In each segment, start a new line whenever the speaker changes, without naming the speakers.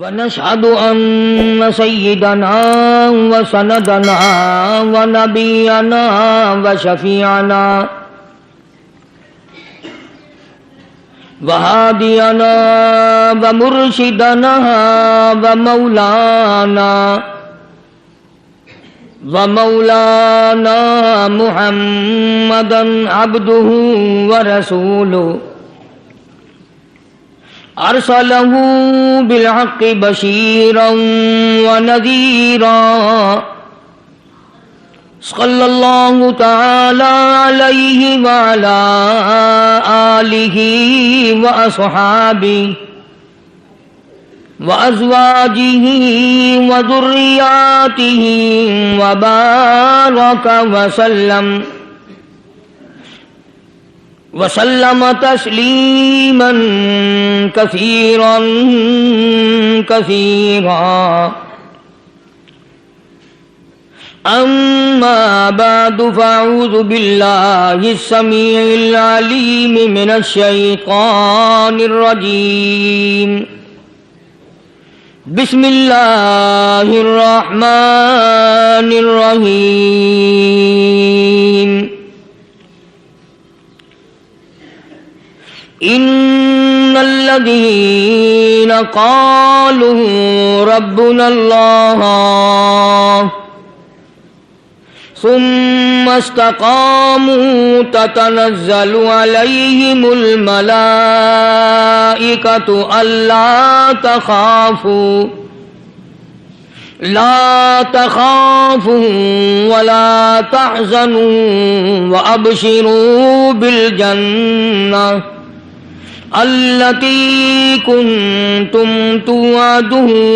ونشهد أن سيدنا وسندنا ونبينا وشفيعنا وهادينا ومرشدنا ومولانا محمدا عبده ورسوله أرسله بالحق بشيرا ونذيرا صلى الله تعالى عليه وعلى آله وأصحابه وأزواجه وذرياته وبارك وسلم تسليما كثيرا أما بعد فأعوذ بالله السميع العليم من الشيطان الرجيم بسم الله الرحمن الرحيم إن الذين قالوا ربنا الله ثم استقاموا تتنزل عليهم الملائكة لا تخافوا ولا تحزنوا وأبشروا بالجنة التي كنتم توعدون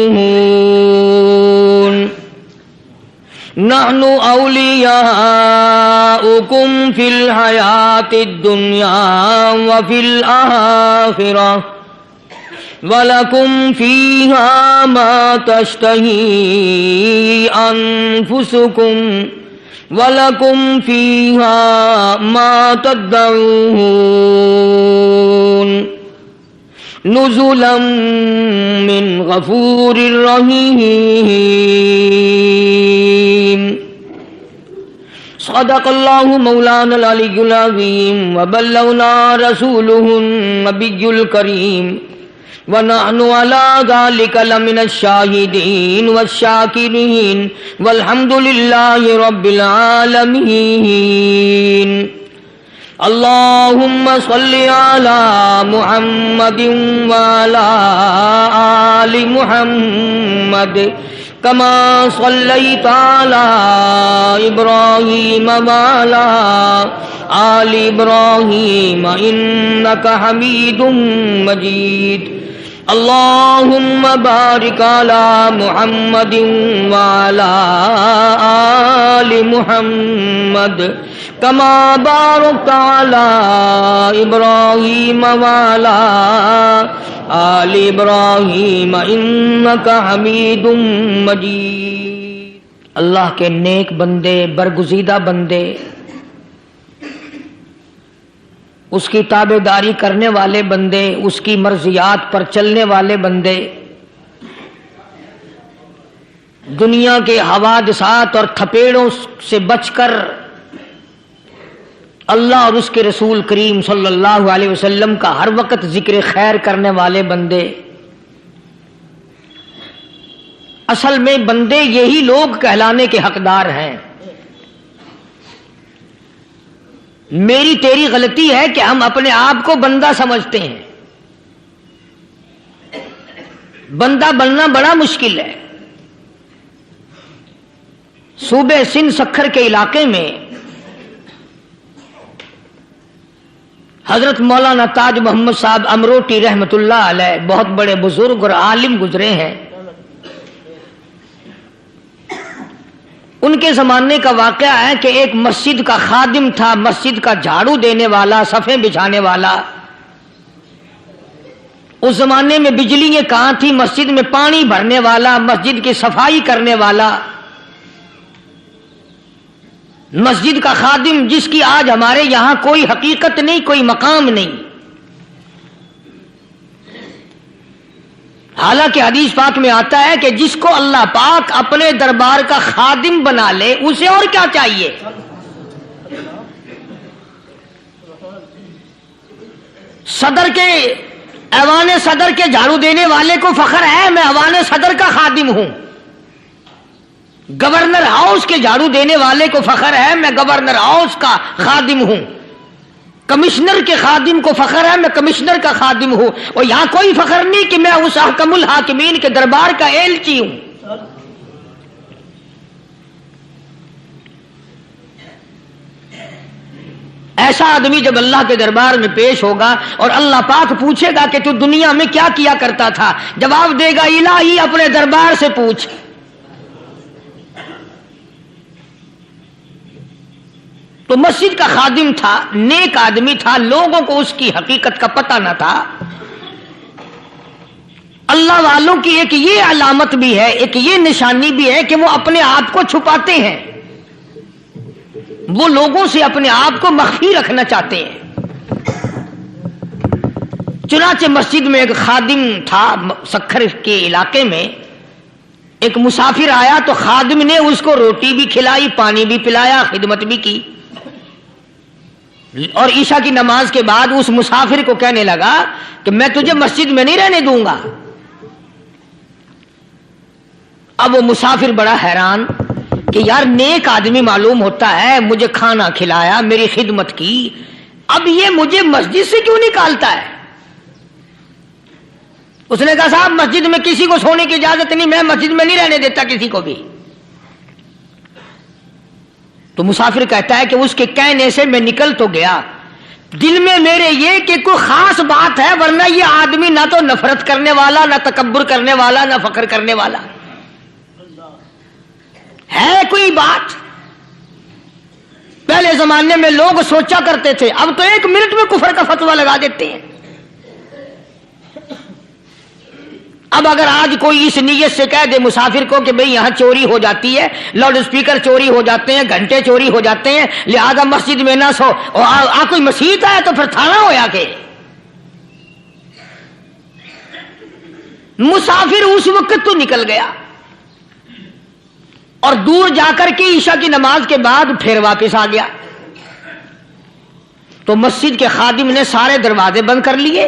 نحن أولياؤكم في الحياة الدنيا وفي الآخرة ولكم فيها ما تشتهي أنفسكم ولكم فيها ما تدعون نزلا من غفور رحيم صدق الله مولانا العلي العظيم وبلغنا رسوله النبي الكريم ونحن على ذلك لمن الشاهدين والشاكرين والحمد لله رب العالمين اللهم صل على محمد وعلى آل محمد كما صليت على إبراهيم وعلى آل إبراهيم إنك حميد مجيد اللهم بارك على محمد وعلى آل محمد كما باركت على إبراهيم وعلى آل إبراهيم إنك حميد مجيد۔ اللہ کے نیک بندے، برگزیدہ بندے، اس کی تابع داری کرنے والے بندے، اس کی مرضیات پر چلنے والے بندے، دنیا کے حوادثات اور تھپیڑوں سے بچ کر اللہ اور اس کے رسول کریم صلی اللہ علیہ وسلم کا ہر وقت ذکر خیر کرنے والے بندے، اصل میں بندے یہی لوگ کہلانے کے حقدار ہیں۔ میری تیری غلطی ہے کہ ہم اپنے آپ کو بندہ سمجھتے ہیں۔ بندہ بننا بڑا مشکل ہے۔ صوبے سندھ سکھر کے علاقے میں حضرت مولانا تاج محمد صاحب امروٹی رحمت اللہ علیہ بہت بڑے بزرگ اور عالم گزرے ہیں۔ ان کے زمانے کا واقعہ ہے کہ ایک مسجد کا خادم تھا، مسجد کا جھاڑو دینے والا، صفیں بچھانے والا۔ اس زمانے میں بجلیاں کہاں تھی، مسجد میں پانی بھرنے والا، مسجد کی صفائی کرنے والا، مسجد کا خادم، جس کی آج ہمارے یہاں کوئی حقیقت نہیں، کوئی مقام نہیں۔ حالانکہ حدیث پاک میں آتا ہے کہ جس کو اللہ پاک اپنے دربار کا خادم بنا لے اسے اور کیا چاہیے. صدر کے ایوان صدر کے جھاڑو دینے والے کو فخر ہے میں ایوان صدر کا خادم ہوں. گورنر ہاؤس کے جھاڑو دینے والے کو فخر ہے میں گورنر ہاؤس کا خادم ہوں. کمشنر کے خادم کو فخر ہے میں کمشنر کا خادم ہوں. اور یہاں کوئی فخر نہیں کہ میں اس حکم الحاکمین کے دربار کا ایلچی ہوں. ایسا آدمی جب اللہ کے دربار میں پیش ہوگا اور اللہ پاک پوچھے گا کہ تو دنیا میں کیا کیا کرتا تھا, جواب دے گا الہی اپنے دربار سے پوچھ. تو مسجد کا خادم تھا, نیک آدمی تھا, لوگوں کو اس کی حقیقت کا پتہ نہ تھا. اللہ والوں کی ایک یہ علامت بھی ہے, ایک یہ نشانی بھی ہے کہ وہ اپنے آپ کو چھپاتے ہیں, وہ لوگوں سے اپنے آپ کو مخفی رکھنا چاہتے ہیں. چنانچہ مسجد میں ایک خادم تھا, سکھر کے علاقے میں ایک مسافر آیا تو خادم نے اس کو روٹی بھی کھلائی, پانی بھی پلایا, خدمت بھی کی. اور عشاء کی نماز کے بعد اس مسافر کو کہنے لگا کہ میں تجھے مسجد میں نہیں رہنے دوں گا. اب وہ مسافر بڑا حیران کہ یار نیک آدمی معلوم ہوتا ہے, مجھے کھانا کھلایا, میری خدمت کی, اب یہ مجھے مسجد سے کیوں نکالتا ہے. اس نے کہا صاحب مسجد میں کسی کو سونے کی اجازت نہیں, میں مسجد میں نہیں رہنے دیتا کسی کو بھی. تو مسافر کہتا ہے کہ اس کے کہنے سے میں نکل تو گیا, دل میں میرے یہ کہ کوئی خاص بات ہے, ورنہ یہ آدمی نہ تو نفرت کرنے والا, نہ تکبر کرنے والا, نہ فخر کرنے والا ہے. کوئی بات پہلے زمانے میں لوگ سوچا کرتے تھے, اب تو ایک منٹ میں کفر کا فتویٰ لگا دیتے ہیں. اب اگر آج کوئی اس نیت سے کہہ دے مسافر کو کہ بھئی یہاں چوری ہو جاتی ہے, لاؤڈ اسپیکر چوری ہو جاتے ہیں, گھنٹے چوری ہو جاتے ہیں, لہذا مسجد میں نہ سو, اور کوئی مسیت ہے تو پھر تھانہ ہویا کہ مسافر اس وقت تو نکل گیا اور دور جا کر کے عشاء کی نماز کے بعد پھر واپس آ گیا. تو مسجد کے خادم نے سارے دروازے بند کر لیے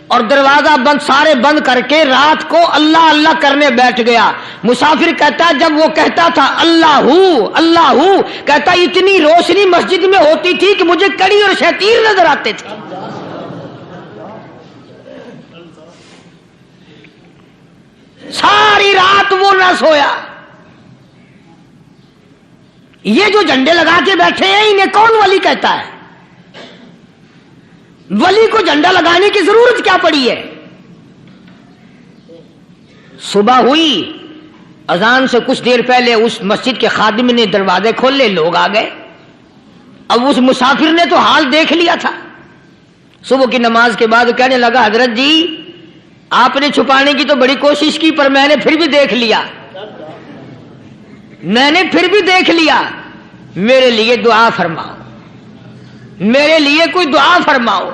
اور دروازہ بند سارے بند کر کے رات کو اللہ اللہ کرنے بیٹھ گیا. مسافر کہتا جب وہ کہتا تھا اللہ ہو کہتا اتنی روشنی مسجد میں ہوتی تھی کہ مجھے کڑی اور شیطیر نظر آتے تھے. ساری رات وہ نہ سویا. یہ جو جھنڈے لگا کے بیٹھے ہیں انہیں کون ولی کہتا ہے؟ ولی کو جھنڈا لگانے کی ضرورت کیا پڑی ہے؟ صبح ہوئی, اذان سے کچھ دیر پہلے اس مسجد کے خادم نے دروازے کھولے, لوگ آ گئے. اب اس مسافر نے تو حال دیکھ لیا تھا. صبح کی نماز کے بعد کہنے لگا حضرت جی آپ نے چھپانے کی تو بڑی کوشش کی پر میں نے پھر بھی دیکھ لیا, میرے لیے دعا فرماؤ, میرے لیے کوئی دعا فرماؤ.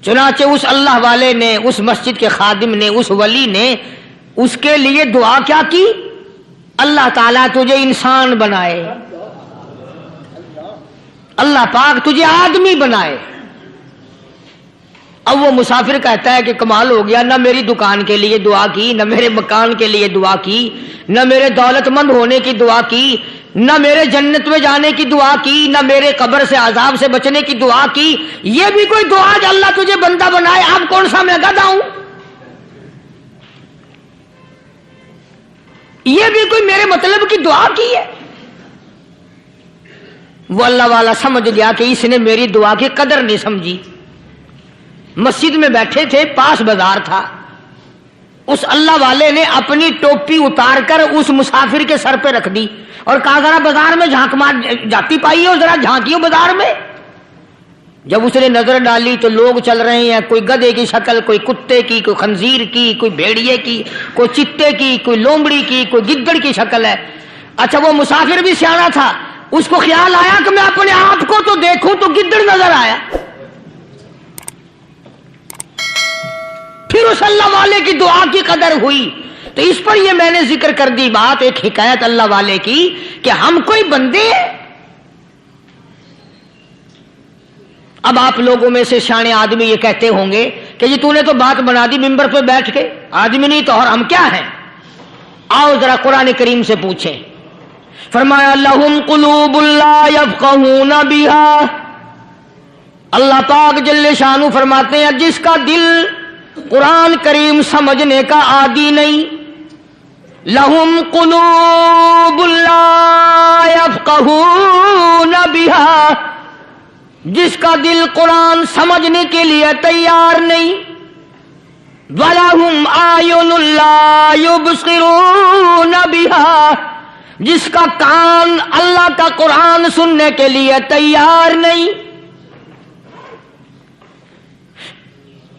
چنانچہ اس اللہ والے نے, اس مسجد کے خادم نے, اس ولی نے اس کے لیے دعا کیا کی؟ اللہ تعالیٰ تجھے انسان بنائے, اللہ پاک تجھے آدمی بنائے. اب وہ مسافر کہتا ہے کہ کمال ہو گیا, نہ میری دکان کے لیے دعا کی, نہ میرے مکان کے لیے دعا کی, نہ میرے دولت مند ہونے کی دعا کی, نہ میرے جنت میں جانے کی دعا کی, نہ میرے قبر سے عذاب سے بچنے کی دعا کی. یہ بھی کوئی دعا جو اللہ تجھے بندہ بنائے؟ اب کون سا میں گدھا ہوں؟ یہ بھی کوئی میرے مطلب کی دعا کی ہے؟ وہ اللہ والا سمجھ گیا کہ اس نے میری دعا کی قدر نہیں سمجھی. مسجد میں بیٹھے تھے, پاس بازار تھا. اس اللہ والے نے اپنی ٹوپی اتار کر اس مسافر کے سر پہ رکھ دی اور کہا ذرا بازار میں جھانک مار جاتی پائی ہو, ذرا جھانکیوں بازار میں. جب اس نے نظر ڈالی تو لوگ چل رہے ہیں, کوئی گدھے کی شکل, کوئی کتے کی, کوئی خنزیر کی, کوئی بھیڑیے کی, کوئی چتے کی, کوئی لومڑی کی, کوئی گدڑ کی شکل ہے. اچھا وہ مسافر بھی سیانا تھا, اس کو خیال آیا کہ میں اپنے آپ کو تو دیکھوں, تو گدڑ نظر آیا. پھر پھر اس اللہ والے کی دعا کی قدر ہوئی. تو اس پر یہ میں نے ذکر کر دی بات، ایک حکایت اللہ والے کی کہ ہم کوئی بندے ہیں. اب آپ لوگوں میں سے شانے آدمی یہ کہتے ہوں گے کہ جی تو نے تو بات بنا دی ممبر پہ بیٹھ کے، آدمی نہیں تو اور ہم کیا ہیں؟ آؤ ذرا قرآن کریم سے پوچھیں. فرمایا لہم قلوب لا یفقہون بہا، اللہ پاک جل شانہ فرماتے ہیں جس کا دل قرآن کریم سمجھنے کا عادی نہیں. لہم قلوب لا یفقہون بہا، جس کا دل قرآن سمجھنے کے لیے تیار نہیں. وَلَهُمْ أَعْيُنٌ لَا يُبْصِرُونَ بِهَا، جس کا کان اللہ کا قرآن سننے کے لیے تیار نہیں.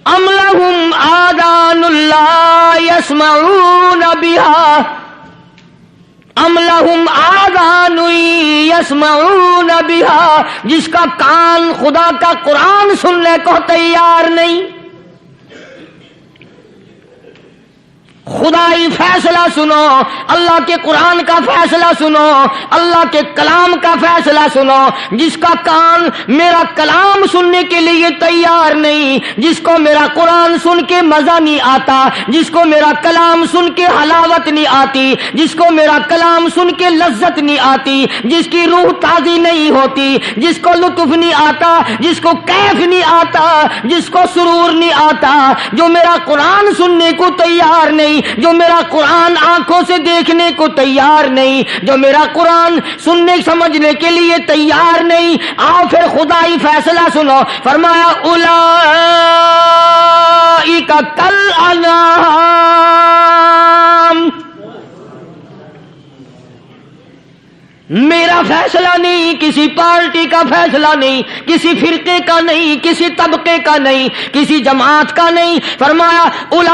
أَمْ لَهُمْ آذَانٌ لَا يَسْمَعُونَ بِهَا، ام لہم آذان یسمعون بہا، جس کا کان خدا کا قرآن سننے کو تیار نہیں. خدائی فیصلہ سنو، اللہ کے قرآن کا فیصلہ سنو، اللہ کے کلام کا فیصلہ سنو. جس کا کان میرا کلام سننے کے لیے تیار نہیں، جس کو میرا قرآن سن کے مزہ نہیں آتا، جس کو میرا کلام سن کے حلاوت نہیں آتی، جس کو میرا کلام سن کے لذت نہیں آتی، جس کی روح تازی نہیں ہوتی، جس کو لطف نہیں آتا، جس کو کیف نہیں آتا، جس کو سرور نہیں آتا، جو میرا قرآن سننے کو تیار نہیں، جو میرا قرآن آنکھوں سے دیکھنے کو تیار نہیں، جو میرا قرآن سننے سمجھنے کے لیے تیار نہیں. آؤ پھر خدائی فیصلہ سنو. فرمایا اولئک کالانعام، میرا فیصلہ نہیں، کسی پارٹی کا فیصلہ نہیں، کسی فرقے کا نہیں، کسی طبقے کا نہیں، کسی جماعت کا نہیں. فرمایا اولئک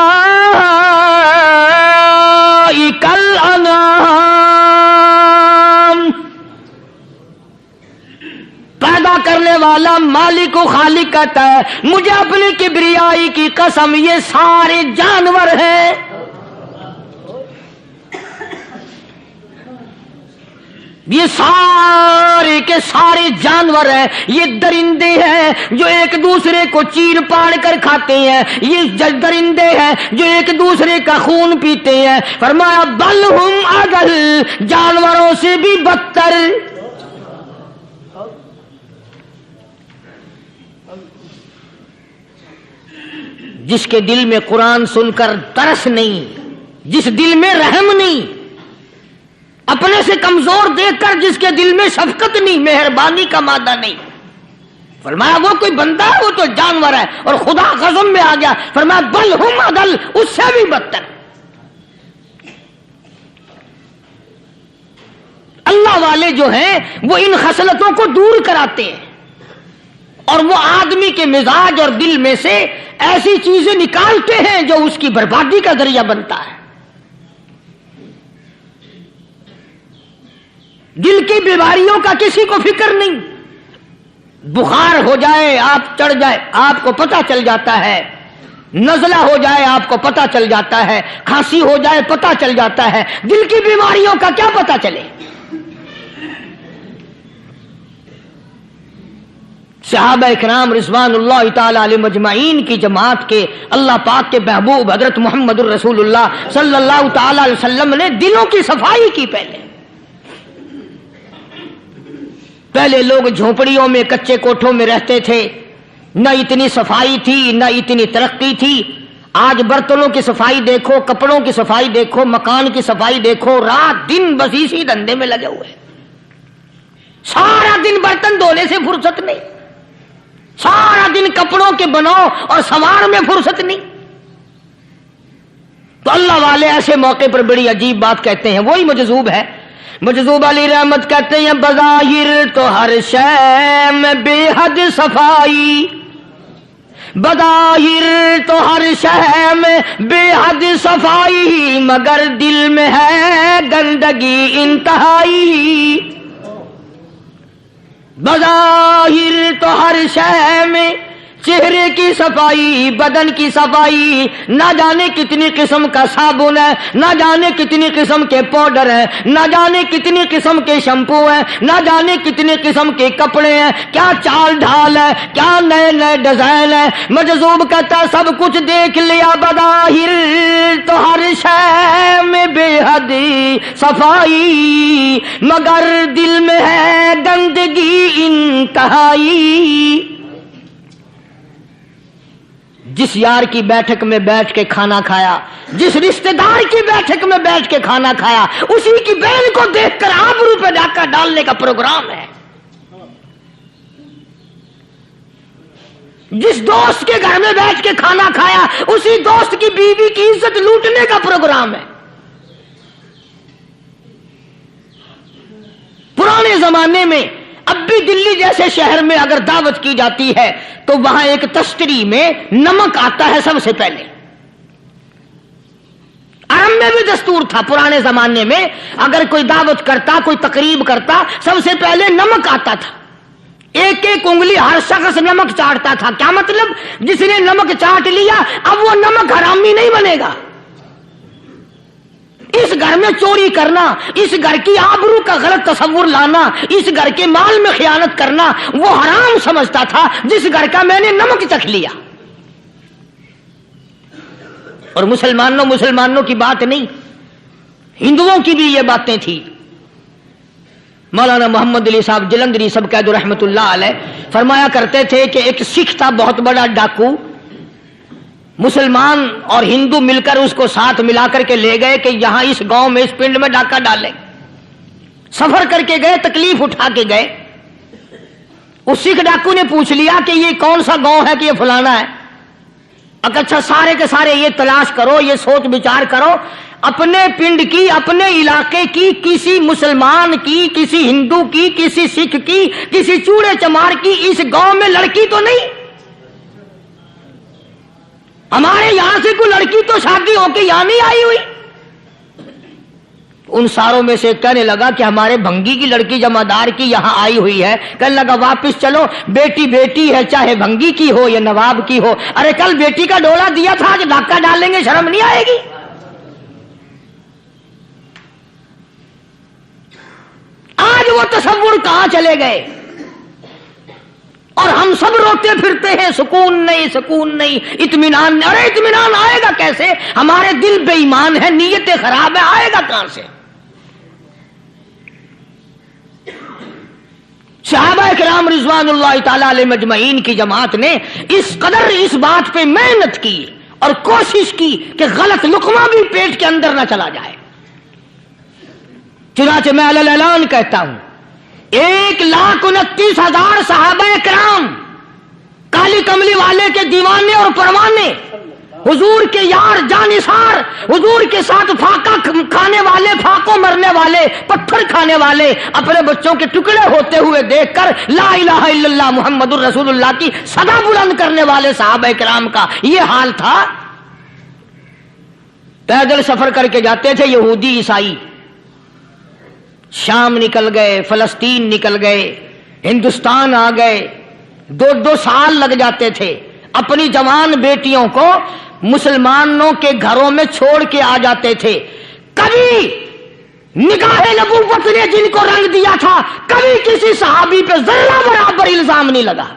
الانعام، پیدا کرنے والا مالک و خالق کہتا ہے مجھے اپنی کبریائی کی قسم یہ سارے جانور ہیں. یہ سارے کے سارے جانور ہیں، یہ درندے ہیں جو ایک دوسرے کو چیر پاڑ کر کھاتے ہیں، یہ درندے ہیں جو ایک دوسرے کا خون پیتے ہیں. فرمایا بل ہم اضل، جانوروں سے بھی بدتر. جس کے دل میں قرآن سن کر ترس نہیں، جس دل میں رحم نہیں، اپنے سے کمزور دیکھ کر جس کے دل میں شفقت نہیں، مہربانی کا مادہ نہیں، فرمایا وہ کوئی بندہ ہے، وہ تو جانور ہے. اور خدا غضب میں آ گیا، فرمایا بل ہم اضل، اس سے بھی بدتر. اللہ والے جو ہیں وہ ان خصلتوں کو دور کراتے ہیں، اور وہ آدمی کے مزاج اور دل میں سے ایسی چیزیں نکالتے ہیں جو اس کی بربادی کا ذریعہ بنتا ہے. دل کی بیماریوں کا کسی کو فکر نہیں. بخار ہو جائے، آپ چڑھ جائے، آپ کو پتہ چل جاتا ہے. نزلہ ہو جائے، آپ کو پتہ چل جاتا ہے. کھانسی ہو جائے، پتہ چل جاتا ہے. دل کی بیماریوں کا کیا پتہ چلے؟ صحابہ اکرام رضوان اللہ تعالی علیہم اجمعین کی جماعت کے اللہ پاک کے محبوب حضرت محمد الرسول اللہ صلی اللہ تعالی علیہ وسلم نے دلوں کی صفائی کی. پہلے لوگ جھونپڑیوں میں کچے کوٹھوں میں رہتے تھے، نہ اتنی صفائی تھی نہ اتنی ترقی تھی. آج برتنوں کی صفائی دیکھو، کپڑوں کی صفائی دیکھو، مکان کی صفائی دیکھو، رات دن بس اسی دھندے میں لگے ہوئے. سارا دن برتن دھونے سے فرصت نہیں، سارا دن کپڑوں کے بناؤ اور سنوار میں فرصت نہیں. تو اللہ والے ایسے موقع پر بڑی عجیب بات کہتے ہیں. وہی مجذوب ہے، مجذوب علی رحمت کہتے ہیں بظاہر تو ہر شے میں بے حد صفائی، بظاہر تو ہر شے میں بے حد صفائی، مگر دل میں ہے گندگی انتہائی. بظاہر تو ہر شے میں چہرے کی صفائی، بدن کی صفائی، نہ جانے کتنی قسم کا صابن ہے، نہ جانے کتنی قسم کے پاؤڈر ہیں، نہ جانے کتنی قسم کے شیمپو ہیں، نہ جانے کتنی قسم کے کپڑے ہیں، کیا چال ڈھال ہے، کیا نئے نئے ڈیزائن ہے۔ مجذوب کہتا سب کچھ دیکھ لیا بظاہر تو ہر شے میں بے حد صفائی، مگر دل میں ہے گندگی انتہائی۔ جس یار کی بیٹھک میں بیٹھ کے کھانا کھایا، جس رشتہ دار کی بیٹھک میں بیٹھ کے کھانا کھایا، اسی کی بہن کو دیکھ کر آبرو پہ ڈاکہ ڈالنے کا پروگرام ہے۔ جس دوست کے گھر میں بیٹھ کے کھانا کھایا، اسی دوست کی بیوی کی عزت لوٹنے کا پروگرام ہے۔ پرانے زمانے میں اب بھی دلی جیسے شہر میں اگر دعوت کی جاتی ہے تو وہاں ایک تشتری میں نمک آتا ہے سب سے پہلے۔ عرب میں بھی دستور تھا پرانے زمانے میں، اگر کوئی دعوت کرتا، کوئی تقریب کرتا، سب سے پہلے نمک آتا تھا۔ ایک ایک انگلی ہر شخص نمک چاٹتا تھا۔ کیا مطلب؟ جس نے نمک چاٹ لیا اب وہ نمک حرامی نہیں بنے گا۔ اس گھر میں چوری کرنا، اس گھر کی آبرو کا غلط تصور لانا، اس گھر کے مال میں خیانت کرنا وہ حرام سمجھتا تھا جس گھر کا میں نے نمک چکھ لیا۔ اور مسلمانوں کی بات نہیں، ہندوؤں کی بھی یہ باتیں تھی۔ مولانا محمد علی صاحب جلندری سب قید رحمت اللہ علیہ فرمایا کرتے تھے کہ ایک سکھ تھا بہت بڑا ڈاکو، مسلمان اور ہندو مل کر اس کو ساتھ ملا کر کے لے گئے کہ یہاں اس گاؤں میں اس پنڈ میں ڈاکہ ڈالیں۔ سفر کر کے گئے، تکلیف اٹھا کے گئے۔ اس سکھ ڈاکو نے پوچھ لیا کہ یہ کون سا گاؤں ہے کہ یہ فلانا ہے۔ اچھا سارے کے سارے یہ تلاش کرو، یہ سوچ بچار کرو، اپنے پنڈ کی، اپنے علاقے کی، کسی مسلمان کی، کسی ہندو کی، کسی سکھ کی، کسی چوڑے چمار کی اس گاؤں میں لڑکی تو نہیں؟ ہمارے یہاں سے کوئی لڑکی تو شادی ہو کے یہاں نہیں آئی ہوئی؟ ان ساروں میں سے کہنے لگا کہ ہمارے بھنگی کی لڑکی جمعدار کی یہاں آئی ہوئی ہے۔ کہنے لگا واپس چلو، بیٹی بیٹی ہے، چاہے بھنگی کی ہو یا نواب کی ہو۔ ارے کل بیٹی کا ڈولا دیا تھا، آج ڈاکہ ڈالیں گے، شرم نہیں آئے گی؟ آج وہ تصور کہاں چلے گئے؟ اور ہم سب روتے پھرتے ہیں سکون نہیں، سکون نہیں، اطمینان نہیں۔ ارے اطمینان آئے گا کیسے؟ ہمارے دل بے ایمان ہے، نیتیں خراب ہے، آئے گا کہاں سے؟ صحابہ کرام رضوان اللہ تعالی علیہ مجمعین کی جماعت نے اس قدر اس بات پہ محنت کی اور کوشش کی کہ غلط لقمہ بھی پیٹ کے اندر نہ چلا جائے۔ چنانچہ میں علی الاعلان کہتا ہوں 1,29,000 صحابہ کرام، کالی کملی والے کے دیوانے اور پروانے، حضور کے یار جانثار، حضور کے ساتھ فاقہ کھانے والے، فاقوں مرنے والے، پتھر کھانے والے، اپنے بچوں کے ٹکڑے ہوتے ہوئے دیکھ کر لا الہ الا اللہ محمد الرسول اللہ کی صدا بلند کرنے والے صحابہ کرام کا یہ حال تھا۔ پیدل سفر کر کے جاتے تھے یہودی عیسائی، شام نکل گئے، فلسطین نکل گئے، ہندوستان آ گئے، 2 سال لگ جاتے تھے، اپنی جوان بیٹیوں کو مسلمانوں کے گھروں میں چھوڑ کے آ جاتے تھے۔ کبھی نگاہ نبوت نے جن کو رنگ دیا تھا، کبھی کسی صحابی پہ ذرہ برابر الزام نہیں لگا۔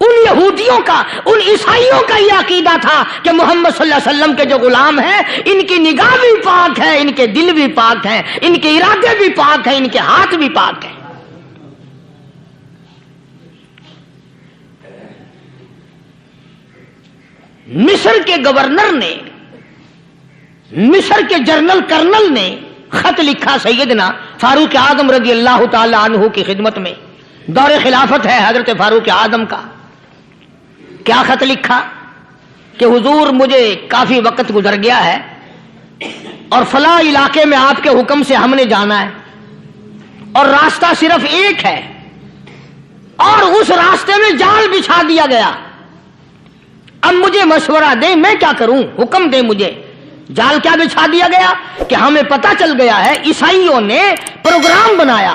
ان یہودیوں کا، ان عیسائیوں کا یہ عقیدہ تھا کہ محمد صلی اللہ علیہ وسلم کے جو غلام ہیں ان کی نگاہ بھی پاک ہے، ان کے دل بھی پاک ہیں، ان کے ارادے بھی پاک ہیں، ان کے ہاتھ بھی پاک ہیں۔ مصر کے گورنر نے، مصر کے جنرل کرنل نے خط لکھا سیدنا فاروق اعظم رضی اللہ تعالی عنہ کی خدمت میں، دور خلافت ہے حضرت فاروق اعظم کا۔ کیا خط لکھا کہ حضور مجھے کافی وقت گزر گیا ہے اور فلاں علاقے میں آپ کے حکم سے ہم نے جانا ہے اور راستہ صرف ایک ہے اور اس راستے میں جال بچھا دیا گیا۔ اب مجھے مشورہ دیں میں کیا کروں، حکم دیں مجھے۔ جال کیا بچھا دیا گیا کہ ہمیں پتہ چل گیا ہے عیسائیوں نے پروگرام بنایا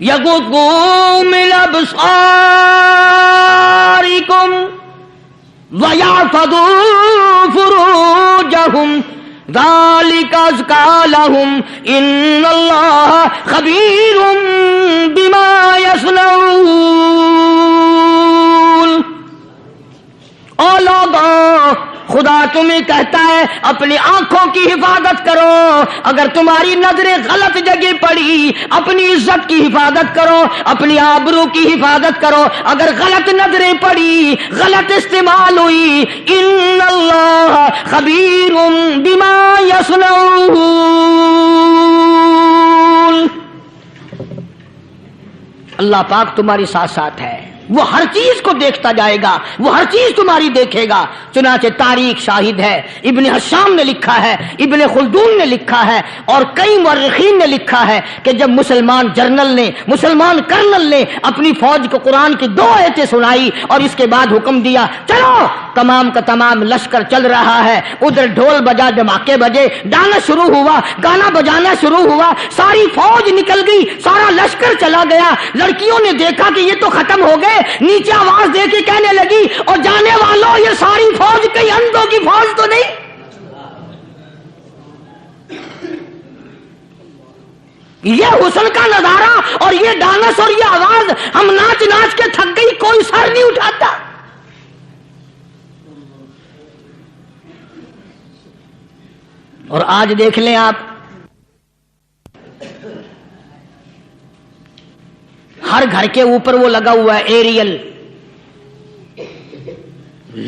یغضوا من ابصارکم وَيَحْفَظُوا فُرُوجَهُمْ ذَلِكَ أَزْكَىٰ لَهُمْ إِنَّ اللَّهَ خَبِيرٌ بِمَا يَصْنَعُونَ۔ او لوگوں، خدا تمہیں کہتا ہے اپنی آنکھوں کی حفاظت کرو، اگر تمہاری نظریں غلط جگہ پڑی اپنی عزت کی حفاظت کرو، اپنی آبرو کی حفاظت کرو، اگر غلط نظریں پڑی غلط استعمال ہوئی، ان اللہ خبیر بما یصنعون، اللہ پاک تمہاری ساتھ ساتھ ہے، وہ ہر چیز کو دیکھتا جائے گا، وہ ہر چیز تمہاری دیکھے گا۔ چنانچہ تاریخ شاہد ہے، ابن حشام نے لکھا ہے، ابن خلدون نے لکھا ہے، اور کئی مورخین نے لکھا ہے کہ جب مسلمان کرنل نے اپنی فوج کو قرآن کی 2 آیتیں سنائی اور اس کے بعد حکم دیا چلو، تمام کا تمام لشکر چل رہا ہے، ادھر ڈھول بجا، دھماکے بجے، گانا شروع ہوا، گانا بجانا شروع ہوا، ساری فوج نکل گئی، سارا لشکر چلا گیا۔ لڑکیوں نے دیکھا کہ یہ تو ختم ہو گئے، نیچے آواز دے کے کہنے لگی اور جانے والوں یہ ساری فوج کئی اندھوں کی فوج تو نہیں؟ یہ حسن کا نظارہ اور یہ ڈانس اور یہ آواز، ہم ناچ ناچ کے تھک گئی، کوئی سر نہیں اٹھاتا۔ اور آج دیکھ لیں آپ، ہر گھر کے اوپر وہ لگا ہوا ہے ایریل،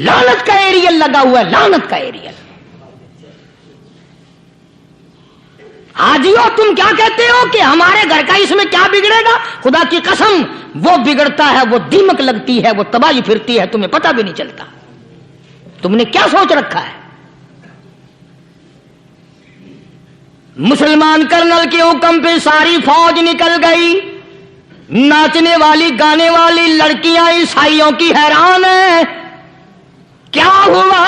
لعنت کا ایریل لگا ہوا ہے، لعنت کا ایریل۔ حاجیو تم کیا کہتے ہو کہ ہمارے گھر کا اس میں کیا بگڑے گا؟ خدا کی قسم وہ بگڑتا ہے، وہ دیمک لگتی ہے، وہ تباہی پھرتی ہے، تمہیں پتہ بھی نہیں چلتا۔ تم نے کیا سوچ رکھا ہے؟ مسلمان کرنل کے حکم پہ ساری فوج نکل گئی، ناچنے والی گانے والی لڑکیاں عیسائیوں کی حیران ہیں، کیا ہوا؟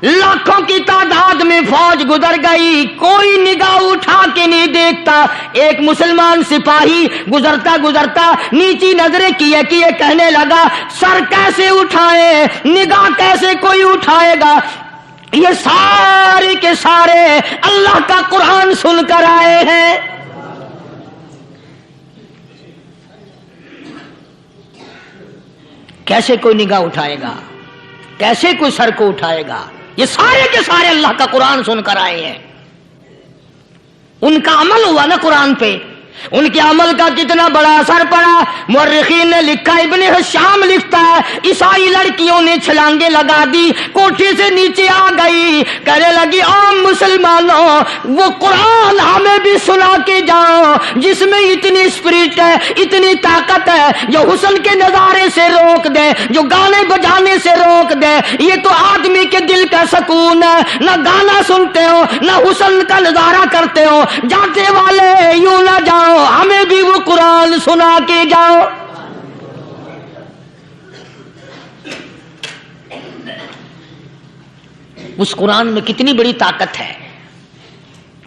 لاکھوں کی تعداد میں فوج گزر گئی، کوئی نگاہ اٹھا کے نہیں دیکھتا۔ ایک مسلمان سپاہی گزرتا گزرتا نیچی نظریں کیے کیے کہنے لگا سر کیسے اٹھائے، نگاہ کیسے کوئی اٹھائے گا؟ یہ سارے کے سارے اللہ کا قرآن سن کر آئے ہیں۔ کیسے کوئی نگاہ اٹھائے گا؟ کیسے کوئی سر کو اٹھائے گا؟ یہ سارے کے سارے اللہ کا قرآن سن کر آئے ہیں۔ ان کا عمل ہوا نا قرآن پہ، ان کے عمل کا کتنا بڑا اثر پڑا۔ مورخین نے لکھا، ابن حشام لکھتا ہے عیسائی لڑکیوں نے چھلانگیں لگا دی، کوٹھی سے نیچے آ گئی، کہنے لگی عام مسلمانوں وہ قرآن ہمیں بھی سنا کے جاؤ جس میں اتنی اسپرٹ ہے، اتنی طاقت ہے، جو حسن کے نظارے سے روک دے، جو گانے بجانے سے روک دے۔ یہ تو آدمی کے دل کا سکون ہے، نہ گانا سنتے ہو نہ حسن کا نظارہ کرتے ہو، جاتے والے یوں نہ جاؤ، ہمیں بھی وہ قرآن سنا کے جاؤ۔ اس قرآن میں کتنی بڑی طاقت ہے،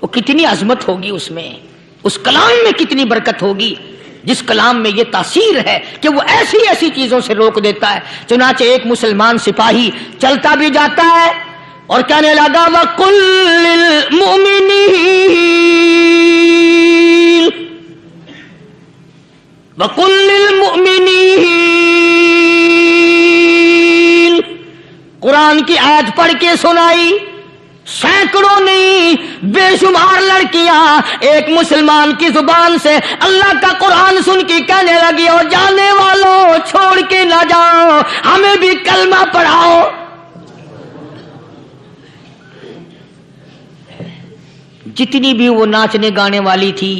وہ کتنی عظمت ہوگی، اس میں اس کلام میں کتنی برکت ہوگی، جس کلام میں یہ تاثیر ہے کہ وہ ایسی ایسی چیزوں سے روک دیتا ہے۔ چنانچہ ایک مسلمان سپاہی چلتا بھی جاتا ہے اور کہنے لگا وَقُلْ لِلْمُؤْمِنِينَ وَقُلْ لِلْمُؤْمِنِينَ، قرآن کی آیت پڑھ کے سنائی۔ سینکڑوں نہیں بے شمار لڑکیاں ایک مسلمان کی زبان سے اللہ کا قرآن سن کے کہنے لگی اور جانے والوں چھوڑ کے نہ جاؤ، ہمیں بھی کلمہ پڑھاؤ۔ جتنی بھی وہ ناچنے گانے والی تھی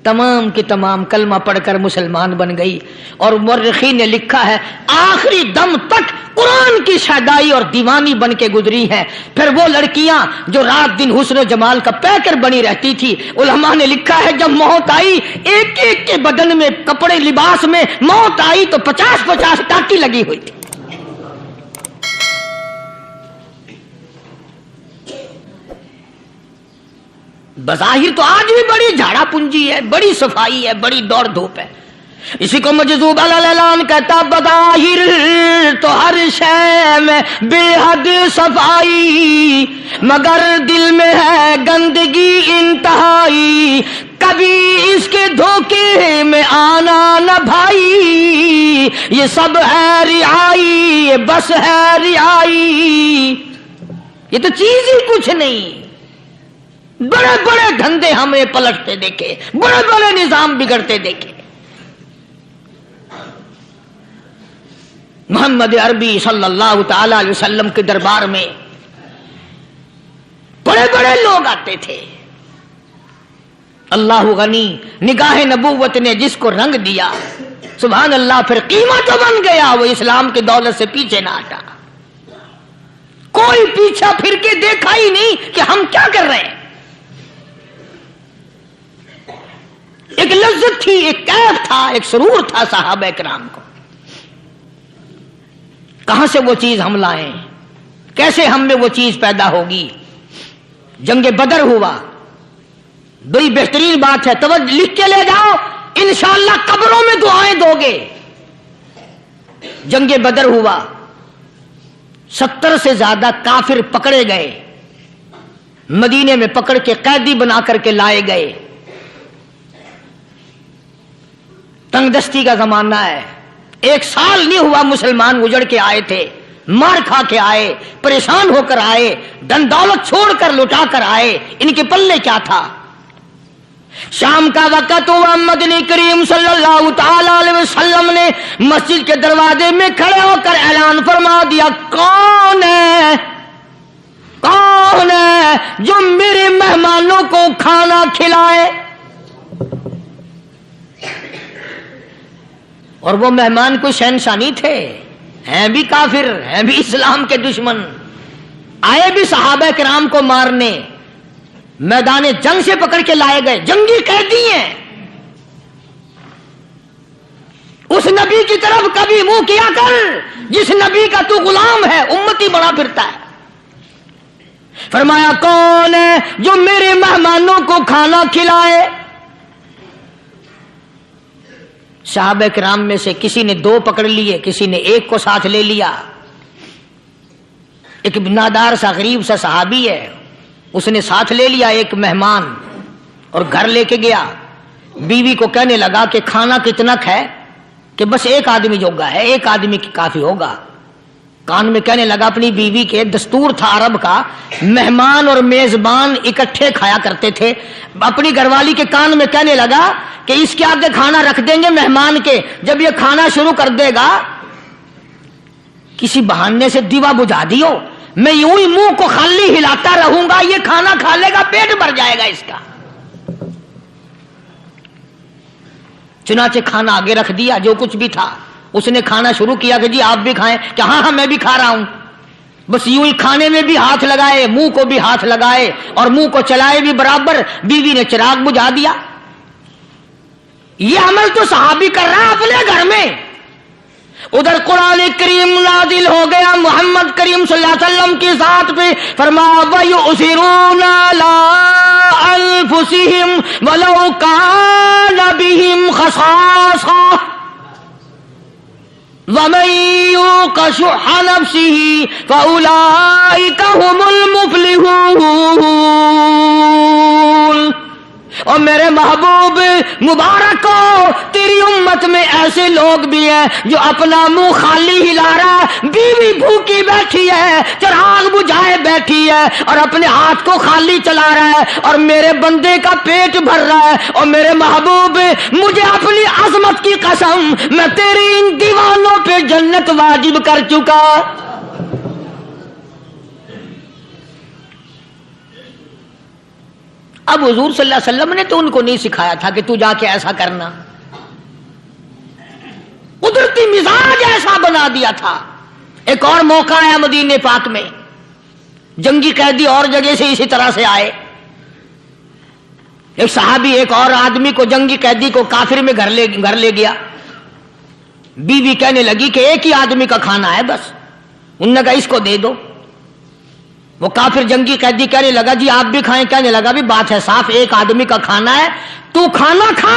تمام کی تمام کلمہ پڑھ کر مسلمان بن گئی۔ اور مورخین نے لکھا ہے آخری دم تک قرآن کی شیدائی اور دیوانی بن کے گزری ہے۔ پھر وہ لڑکیاں جو رات دن حسن و جمال کا پیکر بنی رہتی تھی، علماء نے لکھا ہے جب موت آئی ایک ایک کے بدن میں کپڑے لباس میں موت آئی تو 50-50 ٹاٹی لگی ہوئی تھی۔ بظاہر تو آج بھی بڑی جھاڑا پنجی ہے، بڑی صفائی ہے، بڑی دوڑ دھوپ ہے، اسی کو مجذوب الالان کہتا بظاہر تو ہر شے میں بے حد صفائی، مگر دل میں ہے گندگی انتہائی، کبھی اس کے دھوکے میں آنا نہ بھائی، یہ سب ہے رعائی، یہ بس ہے رعائی، یہ تو چیز ہی کچھ نہیں۔ بڑے بڑے دھندے ہمیں پلٹتے دیکھے، بڑے بڑے نظام بگڑتے دیکھے۔ محمد عربی صلی اللہ تعالی علیہ وسلم کے دربار میں بڑے بڑے لوگ آتے تھے۔ اللہ غنی، نگاہ نبوت نے جس کو رنگ دیا، سبحان اللہ، پھر قیمت بن گیا، وہ اسلام کی دولت سے پیچھے نہ ہٹا۔ کوئی پیچھا پھر کے دیکھا ہی نہیں کہ ہم کیا کر رہے ہیں۔ ایک لذت تھی، ایک کیف تھا، ایک سرور تھا صحابہ کرام کو۔ کہاں سے وہ چیز ہم لائیں؟ کیسے ہم میں وہ چیز پیدا ہوگی؟ جنگ بدر ہوا، بڑی بہترین بات ہے، توجہ لکھ کے لے جاؤ، انشاءاللہ قبروں میں دعائیں دو گے۔ جنگ بدر ہوا، 70 سے زیادہ کافر پکڑے گئے، مدینے میں پکڑ کے قیدی بنا کر کے لائے گئے۔ تنگ دستی کا زمانہ ہے، 1 سال نہیں ہوا مسلمان اجڑ کے آئے تھے، مار کھا کے آئے، پریشان ہو کر آئے، دن دولت چھوڑ کر لٹا کر آئے، ان کے پلے کیا تھا؟ شام کا وقت ہوا، مدنی کریم صلی اللہ تعالی علیہ وسلم نے مسجد کے دروازے میں کھڑے ہو کر اعلان فرما دیا، کون ہے، کون ہے جو میرے مہمانوں کو کھانا کھلائے؟ اور وہ مہمان کوئی شہنشاہ نہیں تھے، ہیں بھی کافر، ہیں بھی اسلام کے دشمن، آئے بھی صحابہ کرام کو مارنے، میدان جنگ سے پکڑ کے لائے گئے، جنگی قیدی ہیں۔ اس نبی کی طرف کبھی منہ کیا کر جس نبی کا تو غلام ہے، امتی بنا پھرتا ہے۔ فرمایا کون ہے جو میرے مہمانوں کو کھانا کھلائے؟ صحابہ کرام میں سے کسی نے 2 پکڑ لیے، کسی نے 1 کو ساتھ لے لیا۔ ایک نادار سا غریب سا صحابی ہے، اس نے ساتھ لے لیا ایک مہمان اور گھر لے کے گیا۔ بیوی کو کہنے لگا کہ کھانا کتنا ہے، کہ بس 1 آدمی جوگا ہے، 1 آدمی کی کافی ہوگا۔ کان میں کہنے لگا اپنی بیوی کے، دستور تھا عرب کا، مہمان اور میزبان اکٹھے کھایا کرتے تھے۔ اپنی گھر والی کے کان میں کہنے لگا کہ اس کے آگے کھانا رکھ دیں گے مہمان کے، جب یہ کھانا شروع کر دے گا کسی بہانے سے دیوا بجھا دیو، میں یوں ہی منہ کو خالی ہلاتا رہوں گا، یہ کھانا کھا لے گا، پیٹ بھر جائے گا اس کا۔ چنانچہ کھانا آگے رکھ دیا، جو کچھ بھی تھا، اس نے کھانا شروع کیا کہ جی آپ بھی کھائیں، کہ ہاں ہاں میں بھی کھا رہا ہوں۔ بس یوں ہی کھانے میں بھی ہاتھ لگائے، منہ کو بھی ہاتھ لگائے اور منہ کو چلائے بھی برابر۔ بیوی نے چراغ بجھا دیا۔ یہ عمل تو صحابی کر رہا ہے اپنے گھر میں۔ ادھر قرآن کریم نازل ہو گیا محمد کریم صلی اللہ علیہ وسلم کی ذات پہ، فرمایا وَيُؤْثِرُونَ عَلَىٰ أَنفُسِهِمْ وَلَوْ كَانَ بِهِمْ خَصَاصَةٌ وَمَن يُوقَ شُحَّ نَفْسِهِ فَأُولَٰئِكَ هُمُ الْمُفْلِحُونَ۔ اور میرے محبوب مبارک ہو، تیری امت میں ایسے لوگ بھی ہیں جو اپنا منہ خالی ہلا رہا ہے، بیوی بھوکی بیٹھی ہے، چراغ بجھائے بیٹھی ہے اور اپنے ہاتھ کو خالی چلا رہا ہے، اور میرے بندے کا پیٹ بھر رہا ہے۔ اور میرے محبوب مجھے اپنی عظمت کی قسم، میں تیری ان دیوانوں پہ جنت واجب کر چکا۔ اب حضور صلی اللہ علیہ وسلم نے تو ان کو نہیں سکھایا تھا کہ تو جا کے ایسا کرنا، قدرتی مزاج ایسا بنا دیا تھا۔ ایک اور موقع آیا مدینے پاک میں، جنگی قیدی اور جگہ سے اسی طرح سے آئے۔ ایک صحابی ایک اور آدمی کو، جنگی قیدی کو کافر میں گھر لے گیا۔ بیوی کہنے لگی کہ 1 ہی آدمی کا کھانا ہے بس، انہوں نے کہا اس کو دے دو۔ وہ کافر جنگی قیدی کہنے لگا جی آپ بھی کھائیں، کہنے لگا بھی بات ہے صاف، 1 آدمی کا کھانا ہے، تو کھانا کھا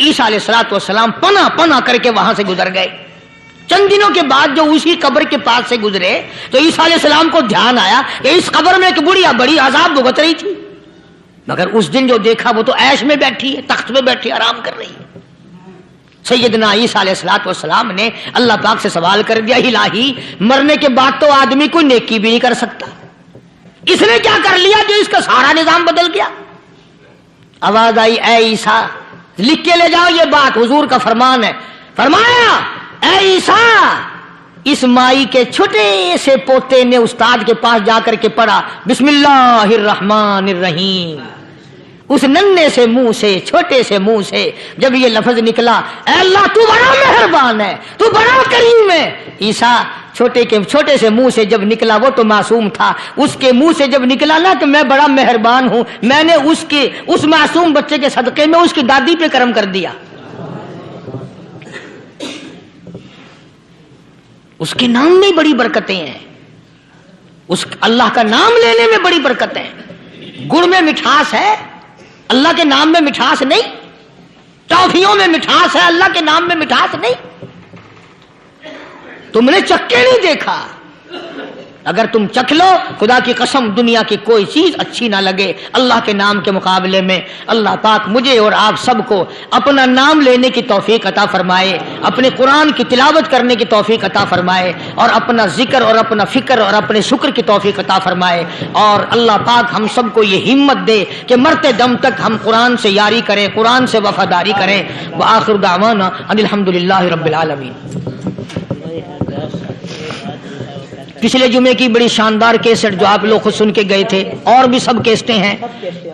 عیسیٰ علیہ السلام پنا پنا کر کے وہاں سے گزر گئے. چند دنوں کے بعد جو اسی قبر کے پاس سے گزرے تو عیسیٰ علیہ السلام کو دھیان آیا کہ اس قبر میں ایک بڑھیا بڑی عذاب بھگت رہی تھی، مگر اس دن جو دیکھا وہ تو عیش میں بیٹھی ہے، تخت میں بیٹھی آرام کر رہی ہے. سیدنا عیسیٰ علیہ السلام نے اللہ پاک سے سوال کر دیا، الہی مرنے کے بعد تو آدمی کوئی نیکی بھی نہیں کر سکتا، اس نے کیا کر لیا جو اس کا سارا نظام بدل گیا؟ آواز آئی، اے عیسیٰ لکھ کے لے جاؤ یہ بات، حضور کا فرمان ہے. فرمایا اے عیسیٰ، اس مائی کے چھوٹے سے پوتے نے استاد کے پاس جا کر کے پڑھا بسم اللہ الرحمن الرحیم. اس ننھے سے منہ سے، چھوٹے سے منہ سے جب یہ لفظ نکلا، اے اللہ تو بڑا مہربان ہے، تو بڑا کریم ہے. عیسیٰ چھوٹے سے منہ سے جب نکلا، وہ تو معصوم تھا، اس کے منہ سے جب نکلا نا کہ میں بڑا مہربان ہوں، میں نے اس معصوم بچے کے صدقے میں اس کی دادی پہ کرم کر دیا. اس کے نام میں بڑی برکتیں ہیں، اس اللہ کا نام لینے میں بڑی برکتیں ہیں. گڑ میں مٹھاس ہے، اللہ کے نام میں مٹھاس نہیں. ٹافیوں میں مٹھاس ہے، اللہ کے نام میں مٹھاس نہیں. تم نے چکھ کے نہیں دیکھا، اگر تم چکھ لو خدا کی قسم دنیا کی کوئی چیز اچھی نہ لگے اللہ کے نام کے مقابلے میں. اللہ پاک مجھے اور آپ سب کو اپنا نام لینے کی توفیق عطا فرمائے، اپنے قرآن کی تلاوت کرنے کی توفیق عطا فرمائے، اور اپنا ذکر اور اپنا فکر اور اپنے شکر کی توفیق عطا فرمائے. اور اللہ پاک ہم سب کو یہ ہمت دے کہ مرتے دم تک ہم قرآن سے یاری کریں، قرآن سے وفاداری کریں. وآخر دعوانا ان الحمدللہ رب العالمین. پچھلے جمعے کی بڑی شاندار کیسٹ جو آپ لوگ خود سن کے گئے تھے، اور بھی سب کیسٹیں ہیں،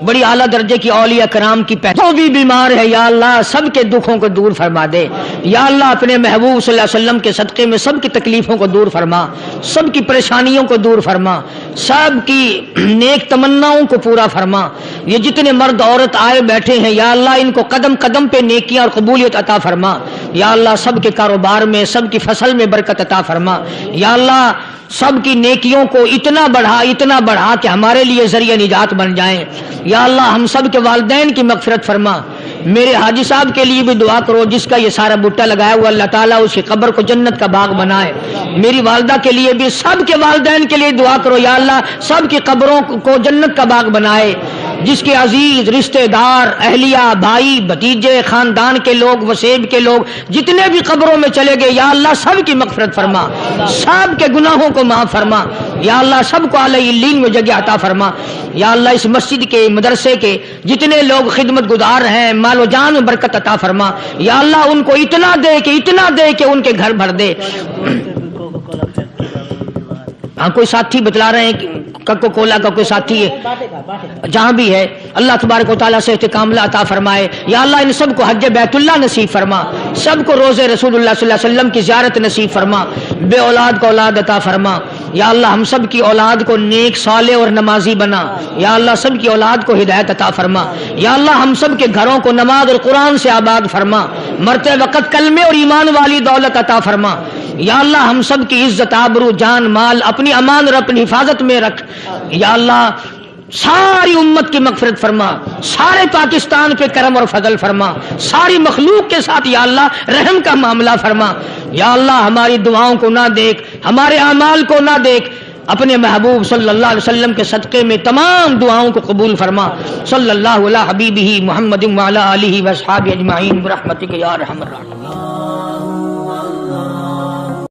بڑی اعلیٰ درجے کی اولیاء کرام کی جو بھی بیمار ہے یا اللہ سب کے دکھوں کو دور فرما دے. یا اللہ اپنے محبوب صلی اللہ علیہ وسلم کے صدقے میں سب کی تکلیفوں کو دور فرما، سب کی پریشانیوں کو دور فرما، سب کی نیک تمناؤں کو پورا فرما. یہ جتنے مرد عورت آئے بیٹھے ہیں یا اللہ ان کو قدم قدم پہ نیکیاں اور قبولیت عطا فرما. یا اللہ سب کے کاروبار میں، سب کی فصل میں برکت عطا فرما. یا اللہ سب کی نیکیوں کو اتنا بڑھا کہ ہمارے لیے ذریعہ نجات بن جائیں. یا اللہ ہم سب کے والدین کی مغفرت فرما. میرے حاجی صاحب کے لیے بھی دعا کرو جس کا یہ سارا بوٹا لگایا ہوا، اللہ تعالیٰ اس کی قبر کو جنت کا باغ بنائے. میری والدہ کے لیے بھی، سب کے والدین کے لیے دعا کرو یا اللہ سب کی قبروں کو جنت کا باغ بنائے. جس کے عزیز رشتہ دار، اہلیہ، بھائی، بھتیجے، خاندان کے لوگ، وسیب کے لوگ جتنے بھی قبروں میں چلے گئے یا اللہ سب کی مغفرت فرما، سب کے گناہوں کو معاف فرما. یا اللہ سب کو اعلی علین میں جگہ عطا فرما. یا اللہ اس مسجد کے، مدرسے کے جتنے لوگ خدمت گزار ہیں مال و جان میں برکت عطا فرما. یا اللہ ان کو اتنا دے کہ ان کے گھر بھر دے. ہاں کوئی ساتھی بتلا رہے ہیں کوکو کولا کا کوئی ساتھی ہے جہاں بھی ہے، اللہ تبارک و تعالیٰ سے استقامت عطا فرمائے. یا اللہ ان سب کو حج بیت اللہ نصیب فرما، سب کو روزے رسول اللہ صلی اللہ علیہ وسلم کی زیارت نصیب فرما، بے اولاد کو اولاد عطا فرما. یا اللہ ہم سب کی اولاد کو نیک صالح اور نمازی بنا. یا اللہ سب کی اولاد کو ہدایت عطا فرما. یا اللہ ہم سب کے گھروں کو نماز اور قرآن سے آباد فرما، مرتے وقت کلمے اور ایمان والی دولت عطا فرما. یا اللہ ہم سب کی عزت، آبرو، جان، مال اپنی امان اور اپنی حفاظت میں رکھ. یا اللہ ساری امت کی مغفرت فرما، سارے پاکستان پہ کرم اور فضل فرما، ساری مخلوق کے ساتھ یا اللہ رحم کا معاملہ فرما. یا اللہ ہماری دعاؤں کو نہ دیکھ، ہمارے اعمال کو نہ دیکھ، اپنے محبوب صلی اللہ علیہ وسلم کے صدقے میں تمام دعاؤں کو قبول فرما. صلی اللہ علیہ حبیبہ محمد وعلی آلہ واصحابہ اجمعین برحمتک یا ارحم الراحمین.